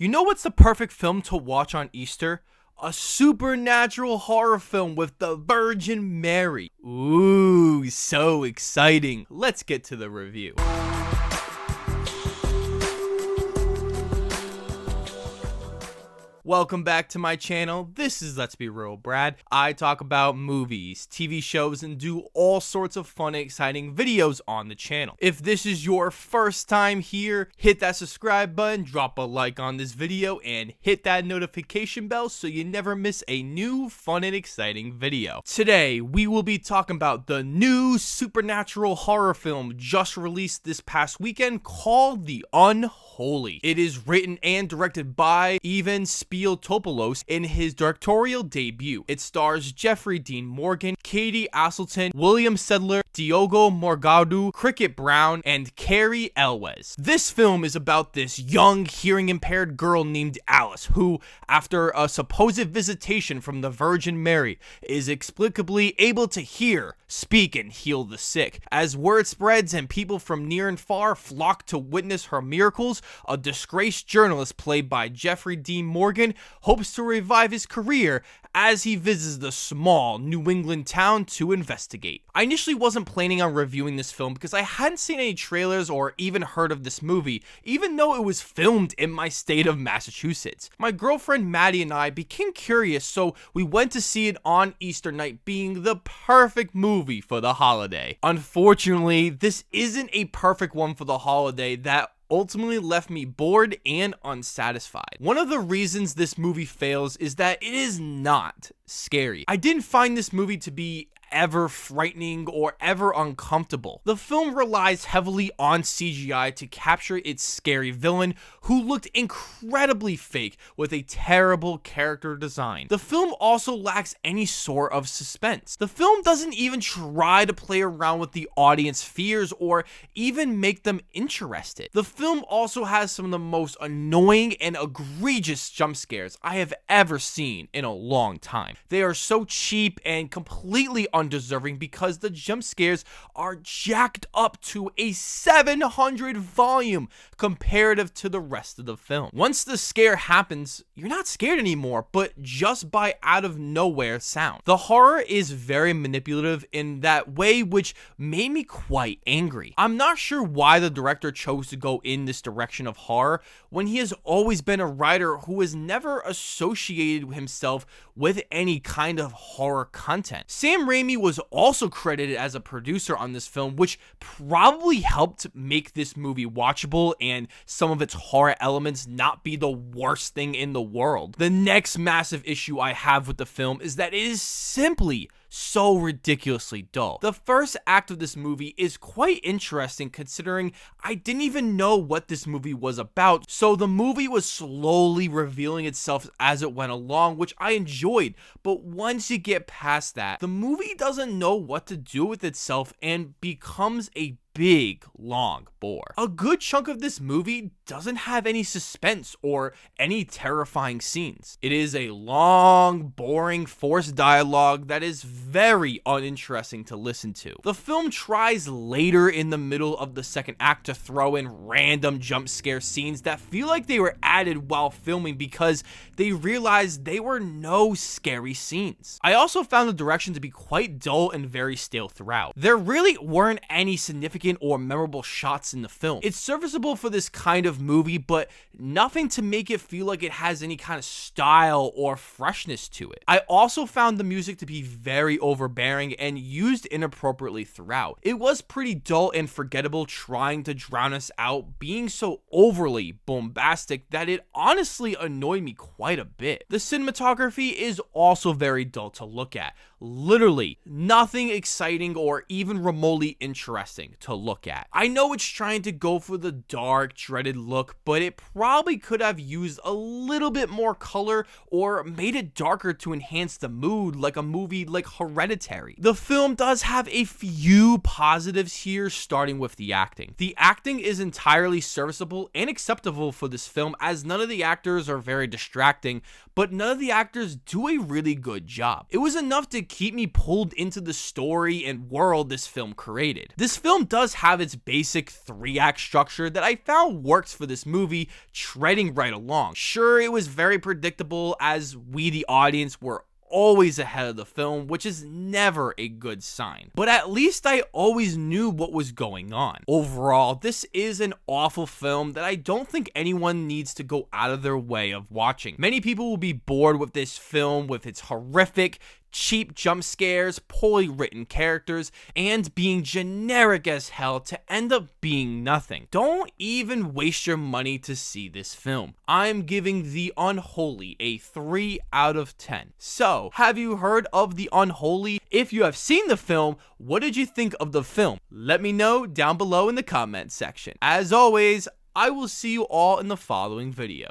You know what's the perfect film to watch on Easter? A supernatural horror film with the Virgin Mary. Ooh, so exciting. Let's get to the review. Welcome back to my channel. This is Let's Be Real Brad. I talk about movies, TV shows, and do all sorts of fun and exciting videos on the channel. If this is your first time here, hit that subscribe button, drop a like on this video, and hit that notification bell so you never miss a new fun and exciting video. Today, we will be talking about the new supernatural horror film just released this past weekend called The Unholy. It is written and directed by Evan Spieltopoulos in his directorial debut. It stars Jeffrey Dean Morgan, Katie Aselton, William Sedler, Diogo Morgado, Cricket Brown, and Cary Elwes. This film is about this young hearing-impaired girl named Alice who, after a supposed visitation from the Virgin Mary, is inexplicably able to hear, speak, and heal the sick. As word spreads and people from near and far flock to witness her miracles, a disgraced journalist played by Jeffrey Dean Morgan hopes to revive his career as he visits the small New England town to investigate. I initially wasn't planning on reviewing this film because I hadn't seen any trailers or even heard of this movie, even though it was filmed in my state of Massachusetts. My girlfriend Maddie and I became curious, so we went to see it on Easter night, being the perfect movie for the holiday. Unfortunately, this isn't a perfect one for the holiday that ultimately left me bored and unsatisfied. One of the reasons this movie fails is that it is not scary. I didn't find this movie to be ever frightening or ever uncomfortable. The film relies heavily on CGI to capture its scary villain who looked incredibly fake with a terrible character design. The film also lacks any sort of suspense. The film doesn't even try to play around with the audience fears or even make them interested. The film also has some of the most annoying and egregious jump scares I have ever seen in a long time. They are so cheap and completely undeserving because the jump scares are jacked up to a 700 volume comparative to the rest of the film. Once the scare happens, you're not scared anymore, but just by out of nowhere sound. The horror is very manipulative in that way, which made me quite angry. I'm not sure why the director chose to go in this direction of horror when he has always been a writer who has never associated himself with any kind of horror content. Sam Raimi was also credited as a producer on this film, which probably helped make this movie watchable and some of its horror elements not be the worst thing in the world. The next massive issue I have with the film is that it is simply so ridiculously dull. The first act of this movie is quite interesting considering I didn't even know what this movie was about, so the movie was slowly revealing itself as it went along, which I enjoyed, but once you get past that, the movie doesn't know what to do with itself and becomes a big, long bore. A good chunk of this movie doesn't have any suspense or any terrifying scenes. It is a long, boring, forced dialogue that is very uninteresting to listen to. The film tries later in the middle of the second act to throw in random jump scare scenes that feel like they were added while filming because they realized they were no scary scenes. I also found the direction to be quite dull and very stale throughout. There really weren't any significant or memorable shots in the film. It's serviceable for this kind of movie, but nothing to make it feel like it has any kind of style or freshness to it. I also found the music to be very overbearing and used inappropriately throughout. It was pretty dull and forgettable, trying to drown us out, being so overly bombastic that it honestly annoyed me quite a bit. The cinematography is also very dull to look at. Literally nothing exciting or even remotely interesting to look at. I know it's trying to go for the dark, dreaded look, but it probably could have used a little bit more color or made it darker to enhance the mood, like a movie like Hereditary. The film does have a few positives here, starting with the acting. The acting is entirely serviceable and acceptable for this film, as none of the actors are very distracting, but none of the actors do a really good job. It was enough to keep me pulled into the story and world this film created. This film does have its basic 3-act structure that I found works for this movie, treading right along. Sure, it was very predictable as we, the audience, were always ahead of the film, which is never a good sign. But at least I always knew what was going on. Overall, this is an awful film that I don't think anyone needs to go out of their way of watching. Many people will be bored with this film with its horrific, cheap jump scares, poorly written characters, and being generic as hell to end up being nothing. Don't even waste your money to see this film. I'm giving The Unholy a 3 out of 10. So, have you heard of The Unholy? If you have seen the film, what did you think of the film? Let me know down below in the comment section. As always, I will see you all in the following video.